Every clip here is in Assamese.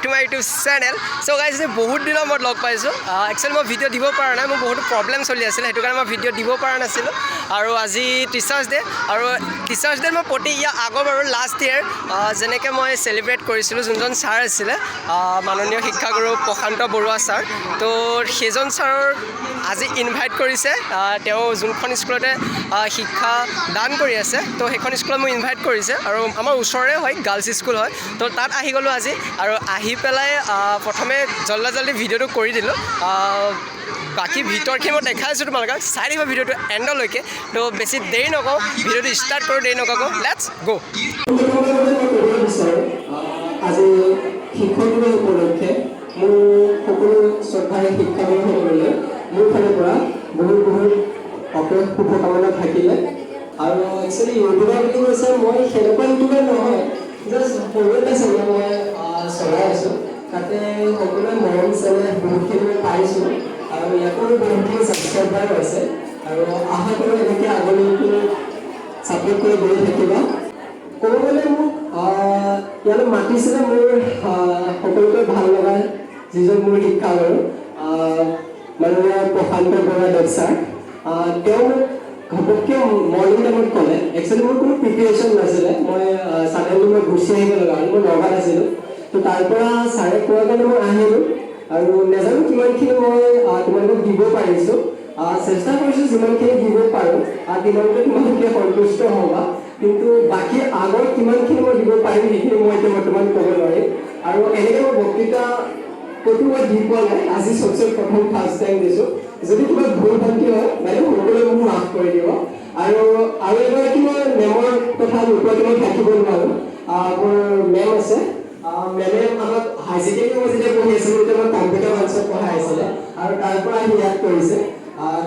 to my YouTube channel. So guys, বহুত দিনৰ মই লগ পাইছোঁ। একচুৱেলি মই ভিডিঅ' দিব পৰা নাই, মোৰ বহুত প্ৰব্লেম চলি আছিলে, সেইটো কাৰণে মই ভিডিঅ' দিব পৰা নাছিলোঁ। আৰু আজি টিচাৰ্ছ ডে, আৰু টিচাৰ্ছ ডে মই প্ৰতি ইয়াৰ আগৰ বাৰু লাষ্ট ইয়েৰ যেনেকৈ মই চেলিব্ৰেট কৰিছিলোঁ, যোনজন ছাৰ আছিলে মাননীয় শিক্ষাগুৰু প্ৰশান্ত বৰুৱা ছাৰ, তো সেইজন ছাৰৰ আজি ইনভাইট কৰিছে। তেওঁ যোনখন স্কুলতে শিক্ষা দান কৰি আছে, তো সেইখন স্কুলত মোক ইনভাইট কৰিছে, আৰু আমাৰ ওচৰৰে হয়, গাৰ্লছ স্কুল হয়। তো তাত আহি গ'লোঁ আজি, আৰু আহি পেলাই প্ৰথমে জল্দি ভিডিঅ'টো কৰি দিলোঁ। বাকী ভিতৰখিনি মই দেখাই আছোঁ তোমালোকক, চাই দিব ভিডিঅ'টো এণ্ডলৈকে। তো বেছি দেৰি নকওঁ, ভিডিঅ'টো ষ্টাৰ্ট কৰোঁ, দেৰি নকওঁ, লেটছ গো। আজি শিক্ষক দিৱস উপলক্ষে মোৰ সকলো শ্ৰদ্ধাৰে শিক্ষাগুৰুসকললৈ মোৰ ফালৰ পৰা বহুত অশেষ শুভকামনা থাকিলে। আৰু একচুৱেলি ইউটিউবাৰ বুলি কৈছে, মই সেনেকুৱা ইউটিউবাৰ নহয়, জাষ্ট সৰুতে চাগে মই চলাই আছোঁ, তাতে সকলোৱে মৰম চেনেহ বহুতখিনি মই পাইছোঁ, আৰু ইয়াতো বহুতখিনি ছাবস্ক্ৰাইবাৰ আছে, আৰু আশা কৰোঁ এনেকৈ আগলৈকে ছাপোৰ্ট কৰি গৈ থাকিবা। ক'ব গ'লে মোক ইয়ালৈ মাতিছিলে মোৰ সকলোতকৈ ভাল লগা যিজন মোৰ শিক্ষাগুৰু মাননীয় প্ৰশান্ত বৰুৱা দেৱ ছাৰ। তেওঁ মোক ঘপককৈ মৰ্ণিং টাইমত ক'লে, একচুৱেলি মোৰ কোনো প্ৰিপেৰেশ্যন নাছিলে, মই ছাডেনলি মই গুচি আহিব লগা হ'ল, মই নগাঁৱত আছিলোঁ। তো তাৰ পৰা ছাৰে কোৱাৰ কাৰণে মই আহিলোঁ, আৰু নাজানো কিমানখিনি মই তোমালোকক দিব পাৰিছোঁ, চেষ্টা কৰিছোঁ যিমানখিনি দিব পাৰোঁ, তিমানকৈ তোমালোকে সন্তুষ্ট হ'বা, কিন্তু বাকী আগৰ কিমানখিনি মই দিব পাৰিম সেইখিনি মই এতিয়া বৰ্তমান ক'ব নোৱাৰিম। আৰু এনেকৈ মই বক্তৃতা ক'তো মই দি পোৱা নাই, আজি চবচে প্ৰথম ফাৰ্ষ্ট টাইম দিছোঁ। যদি কিবা ভুল ভ্ৰান্তি হয় বাইদেউ সকলোৱে মোক মাফ কৰি দিব। আৰু এগৰাকী মই মেমৰ কথা নোকোৱাকৈ মই থাকিব নোৱাৰোঁ। মোৰ মেম আছে, মেমে আমাক হাই ছেকেণ্ডেৰী মই যেতিয়া পঢ়ি আছিলোঁ তেতিয়া মই কম্পিউটাৰ ক্লাছত পঢ়াই আছিলে, আৰু তাৰ পৰা আহি ইয়াত কৰিছে।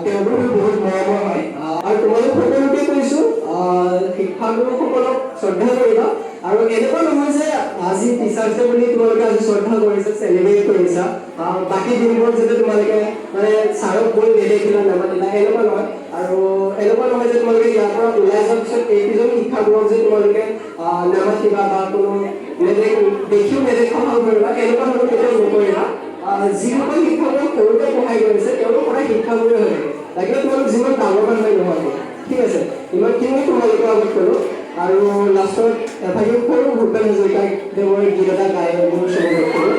তেওঁলোকৰ বহুত মৰমৰ হয়, আৰু তোমালোক সকলোকে কৈছোঁ শিক্ষাগুৰুসকলক শ্ৰদ্ধা কৰিবা। আৰু এনেকুৱা নহয় যে আজি টিচাৰ্ছ ডে বুলি তোমালোকে আজি শ্ৰদ্ধা কৰিছা, চেলিব্ৰেট কৰিছা, বাকী দিনবোৰত যাতে তোমালোকে মানে ছাৰক গৈ নেদেখিলা নামাতিলা, এনেকুৱা নহয়। আৰু এনেকুৱা নহয় যে তোমালোকে ইয়াৰ পৰা ওলাই যোৱাৰ পিছত এইকেইজন শিক্ষাগুৰুক যে তোমালোকে নামাতিবা বা কোনো দেখিও নেদেখা ভাল কৰিবা, এনেকুৱা ধৰণৰ কেতিয়াও নকৰিবা। যিসকল শিক্ষাগুৰুক সৰুতে পঢ়াই গৈছে তেওঁলোক সদায় শিক্ষাগুৰুৱে হৈ থাকে, লাগিলে তোমালোক যিমান ডাঙৰ মানুহে নহয়, ঠিক আছে। ইমানখিনিয়ে তোমালোকৰ আগত ক'লোঁ, আৰু লাষ্টত এভাগি সৰু ভূপেন হাজৰিকা দেৱৰ গীত এটা গাই মোৰ চমু কৰোঁ।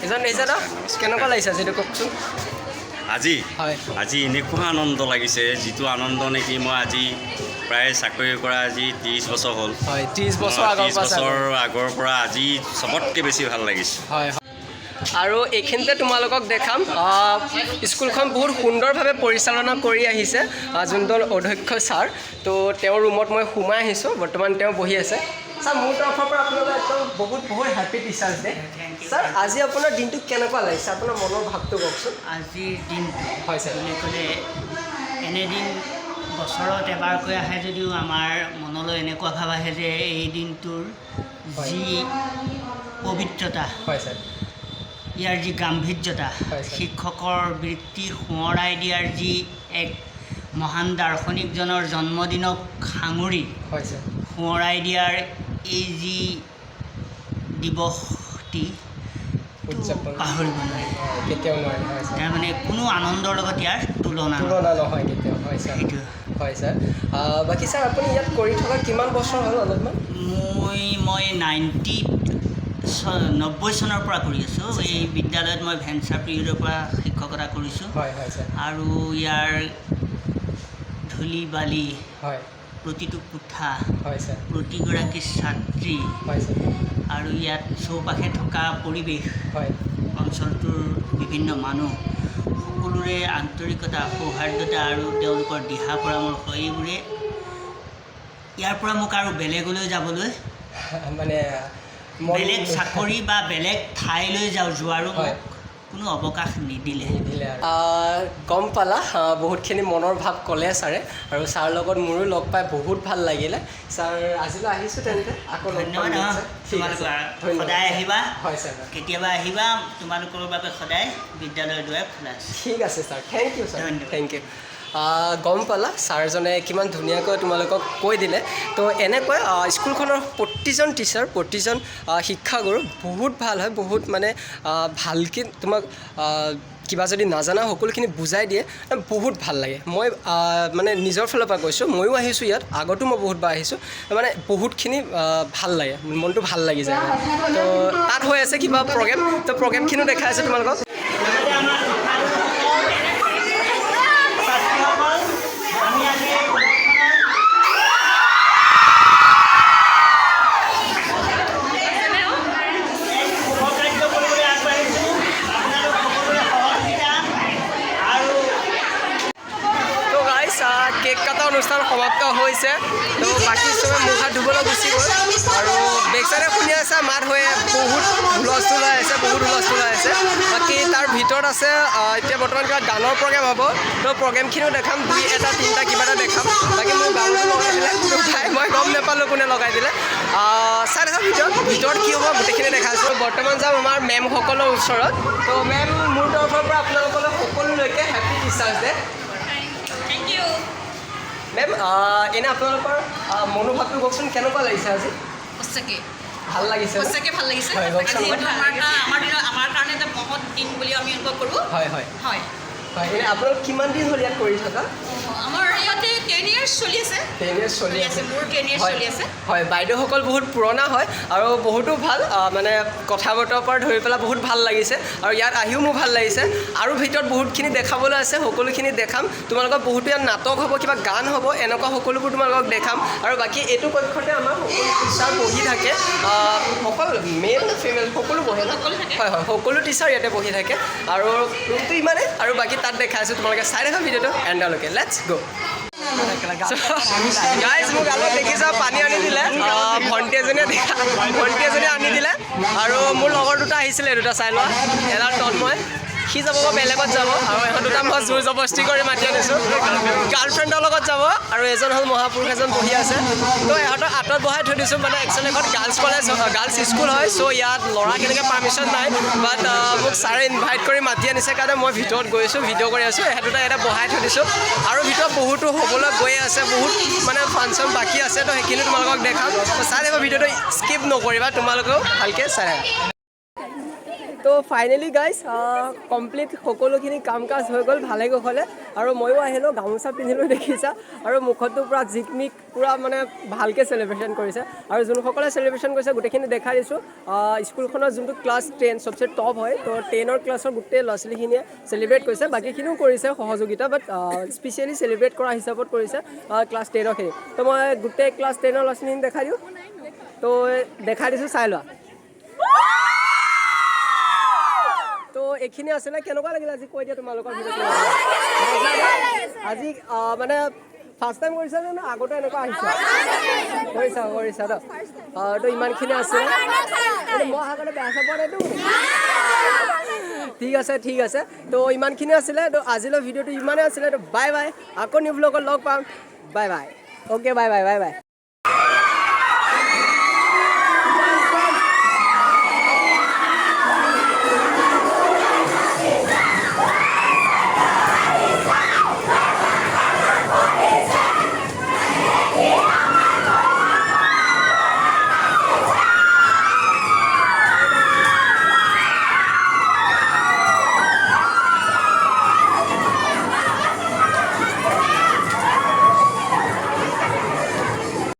এজন দেখিছে ন কেনেকুৱা লাগিছে যিটো কওকচোন আজি হয় আজি এনেকুৱা আনন্দ লাগিছে যিটো আনন্দ নেকি মই আজি প্ৰায় চাকৰি কৰা আজি 30 বছৰ হ'ল হয় 30 বছৰ আগৰ 30 বছৰ আগৰ পৰা আজি চবতকৈ বেছি ভাল লাগিছে হয় আৰু এইখিনিতে তোমালোকক দেখাম স্কুলখন বহুত সুন্দৰভাৱে পৰিচালনা কৰি আহিছে যোনজন অধ্যক্ষ ছাৰ তো তেওঁৰ ৰুমত মই সোমাই আহিছোঁ বৰ্তমান তেওঁ বহি আছে ছাৰ মোৰ তৰফৰ পৰা আপোনালোক একদম বহুত বহুত হেপী টিচাৰ্ছ ডে ছাৰ আজি আপোনাৰ দিনটো কেনেকুৱা লাগিছে আপোনাৰ মনৰ ভাৱটো কওকচোন আজিৰ দিনটো হয় ছাৰ বুলি ক'লে এনেদিন বছৰত এবাৰকৈ আহে যদিও আমাৰ মনলৈ এনেকুৱা ভাৱ আহে যে এই দিনটোৰ যি পবিত্ৰতা হয় ছাৰ ইয়াৰ যি গাম্ভীৰ্যতা হয়, ছাৰ। শিক্ষকৰ বৃত্তি সোঁৱৰাই দিয়াৰ যি এক মহান দাৰ্শনিকজনৰ জন্মদিনক সাঙুৰি হয় ছাৰ সোঁৱৰাই দিয়াৰ এই যি দিৱসটি উদযাপন পাহৰিব নোৱাৰি কেতিয়াও নোৱাৰে হয় ছাৰ তাৰমানে কোনো আনন্দৰ লগত ইয়াৰ তুলনা নহয়। তুলনা নহয় কেতিয়াও হয় ছাৰ সেইটো হয় ছাৰ বাকী ছাৰ আপুনি ইয়াত কৰি থকা কিমান বছৰ হ'ল অলপমান মই 90 চনৰ পৰা কৰি আছোঁ এই বিদ্যালয়ত মই ভেঞ্চাৰ পিৰিয়ডৰ পৰা শিক্ষকতা কৰিছোঁ হয় হয় ছাৰ আৰু ইয়াৰ ধূলি বালি হয় প্ৰতিটো কোঠা হয় ছাৰ প্ৰতিগৰাকী ছাত্ৰী হয় ছাৰ আৰু ইয়াত চৌপাশে থকা পৰিৱেশ হয় অঞ্চলটোৰ বিভিন্ন মানুহ সকলোৰে আন্তৰিকতা সৌহাৰ্দ্যতা আৰু তেওঁলোকৰ দিহা পৰামৰ্শ এইবোৰে ইয়াৰ পৰা মোক আৰু বেলেগলৈ যাবলৈ মানে বেলেগ চাকৰি বা বেলেগ ঠাইলৈ যোৱাৰো হয়। মোক কোনো অৱকাশ নিদিলে গম পালা বহুতখিনি মনৰ ভাৱ ক'লে ছাৰে আৰু ছাৰ লগত মোৰো লগ পাই বহুত ভাল লাগিলে ছাৰ আজিলৈ আহিছোঁ তেন্তে আকৌ লগ পাম ধন্যবাদ নিশ্চয়। ঠিক আছে। তোমালোকৰ ধন্যবাদ। সদায় আহিবা হয় ছাৰ কেতিয়াবা আহিবা তোমালোকৰ বাবে সদায় বিদ্যালয়ৰ দুৱাৰ খোলা আছে ঠিক আছে ছাৰ থেংক ইউ ছাৰ ধন্যবাদ। থেংক ইউ গম পালা ছাৰজনে কিমান ধুনীয়াকৈ তোমালোকক কৈ দিলে তো এনেকৈ স্কুলখনৰ প্ৰতিজন টিচাৰ প্ৰতিজন শিক্ষাগুৰু বহুত ভাল হয় বহুত মানে ভালকৈ তোমাক কিবা যদি নাজানা সকলোখিনি বুজাই দিয়ে বহুত ভাল লাগে মই মানে নিজৰ ফালৰ পৰা কৈছোঁ ময়ো আহিছোঁ ইয়াত আগতো মই বহুতবাৰ আহিছোঁ মানে বহুতখিনি ভাল লাগে মনটো ভাল লাগি যায় তো তাত হৈ আছে কিবা প্ৰগ্ৰেম তো প্ৰগ্ৰেমখিনিও দেখাই আছে তোমালোকক লগতে আমাৰ ছাত্ৰীসকল আমি আজি এই শুভকাৰ্য কৰিবলৈ আগবাঢ়িছোঁ আপোনালোক সকলোৰে সহযোগিতা আৰু তো গাইছ কেক কটা অনুষ্ঠান সমাপ্ত হৈছে তো বাকী চবে মুখ হাত ধুবলৈ গুচি গ'ল আৰু বেক চাইডে শুনি আছে মাত হৈ বহুত হুলস্থুল হৈ আছে বহুত হুলস্থুল হৈ আছে বাকী তাৰ ভিতৰত আছে এতিয়া বৰ্তমান কিবা গানৰ প্ৰগ্ৰেম হ'ব তো প্ৰগ্ৰেমখিনিও দেখাম 2 এটা 3টা কিবা এটা দেখাম বাকী মোৰ গাঁৱলৈ লগাই দিলে মই গম নাপালোঁ কোনে লগাই দিলে চাই দেখা ভিতৰত কি হ'ব গোটেইখিনি দেখাইছোঁ বৰ্তমান যাম আমাৰ মেমসকলৰ ওচৰত তো মেম মোৰ তৰফৰ পৰা আপোনালোকলৈ সকলোলৈকে happy teachers day Thank you. Ma'am এনে আপোনালোকৰ মনোভাৱটো কওকচোন কেনেকুৱা লাগিছে আজি সঁচাকৈ ভাল লাগিছে ন? সঁচাকৈ ভাল লাগিছে হয়, কওকচোন। যিহেতু আমাৰ কাৰণে এটা মহৎ দিন বুলি আমি অনুভৱ কৰোঁ হয় হয় হয় হয় এনে আপোনালোক কিমান দিন হ'ল ইয়াত কৰি থকা আমাৰ ইয়াতে 10 years চলি আছে 10 years চলি আছে মোৰ 10 years হয় চলি আছে হয় বাইদেউসকল বহুত পুৰণা হয় আৰু বহুতো ভাল মানে কথা বতৰাৰ পৰা ধৰি পেলাই বহুত ভাল লাগিছে আৰু ইয়াত আহিও মোৰ ভাল লাগিছে আৰু ভিতৰত বহুতখিনি দেখাবলৈ আছে সকলোখিনি দেখাম তোমালোকক বহুতো ইয়াত নাটক হ'ব কিবা গান হ'ব এনেকুৱা সকলোবোৰ তোমালোকক দেখাম আৰু বাকী এইটো কক্ষতে আমাৰ সকলো টিচাৰ বহি থাকে অকল মেল ফিমেল সকলো বহে ন সকলো থাকে। হয় হয় সকলো টিচাৰ ইয়াতে বহি থাকে আৰু ৰুমটো ইমানে আৰু বাকী তাত দেখাই আছোঁ তোমালোকে চাই দেখা ভিডিঅ'টো এণ্ডলৈকে লেটছ গ' গাইজ মোক গালত দেখিছা পানী আনি দিলে ভণ্টি এজনীয়ে আনি দিলে আৰু মোৰ লগৰ দুটা আহিছিলে দুটা চাই লোৱা এটাৰ তন্ময় সি যাব বেলেগত যাব আৰু এখন দুটা মই জোৰ জবস্তি কৰি মাতি আনিছোঁ গাৰ্লফ্ৰেণ্ডৰ লগত যাব আৰু এজন হ'ল মহাপুৰুষ এজন বহি আছে তো ইহঁতক আঁতৰত বহাই থৈ দিছোঁ মানে একচুৱেলি এখন গাৰ্লছ কলেজ গাৰ্লছ স্কুল হয় চ' ইয়াত ল'ৰা কেনেকৈ পাৰ্মিশ্যন নাই বাট মোক ছাৰে ইনভাইট কৰি মাতি আনিছে কাৰণে মই ভিতৰত গৈছোঁ ভিডিঅ' কৰি আছোঁ সিহঁত দুটা এটা বহাই থৈ দিছোঁ আৰু ভিতৰত বহুতো হ'বলৈ গৈ আছে বহুত মানে ফাংচন বাকী আছে তো সেইখিনি তোমালোকক দেখাম চাই থাকিব ভিডিঅ'টো স্কিপ নকৰিবা তোমালোকেও ভালকৈ চাই থাকা তো ফাইনেলি গাইজ কমপ্লিট সকলোখিনি কাম কাজ হৈ গ'ল ভালে কুশলে আৰু ময়ো আহিলোঁ গামোচা পিন্ধিলোঁ দেখিছা আৰু মুখতো পূৰা জিকমিক পূৰা মানে ভালকৈ চেলিব্ৰেশ্যন কৰিছে আৰু যোনসকলে চেলিব্ৰেশ্যন কৰিছে গোটেইখিনি দেখাই দিছোঁ স্কুলখনৰ যোনটো ক্লাছ 10 চবচে টপ হয় তো 10ৰ ক্লাছৰ গোটেই ল'ৰা ছোৱালীখিনিয়ে চেলিব্ৰেট কৰিছে বাকীখিনিও কৰিছে সহযোগিতা বাট স্পেচিয়েলি চেলিব্ৰেট কৰা হিচাপত কৰিছে ক্লাছ 10ৰখিনি তো মই গোটেই ক্লাছ 10ৰ ল'ৰা ছোৱালীখিনি দেখাই দিওঁ তো দেখাই দিছোঁ চাই লোৱা তো এইখিনি আছিলে কেনেকুৱা লাগিলে আজি কৈ দিয়া তোমালোকৰ ভিডিঅ'টো আজি মানে ফাৰ্ষ্ট টাইম কৰিছা নে আগতে এনেকুৱা আহিছা কৰিছা ন তো ইমানখিনি আছিলে মই অহা কাৰণে বেয়া চাব নাইতো ঠিক আছে তো ইমানখিনি আছিলে তো আজিলৈ ভিডিঅ'টো ইমানেই আছিলে তো বাই বাই আকৌ নিউ ব্লগত লগ পাম বাই বাই অ'কে বাই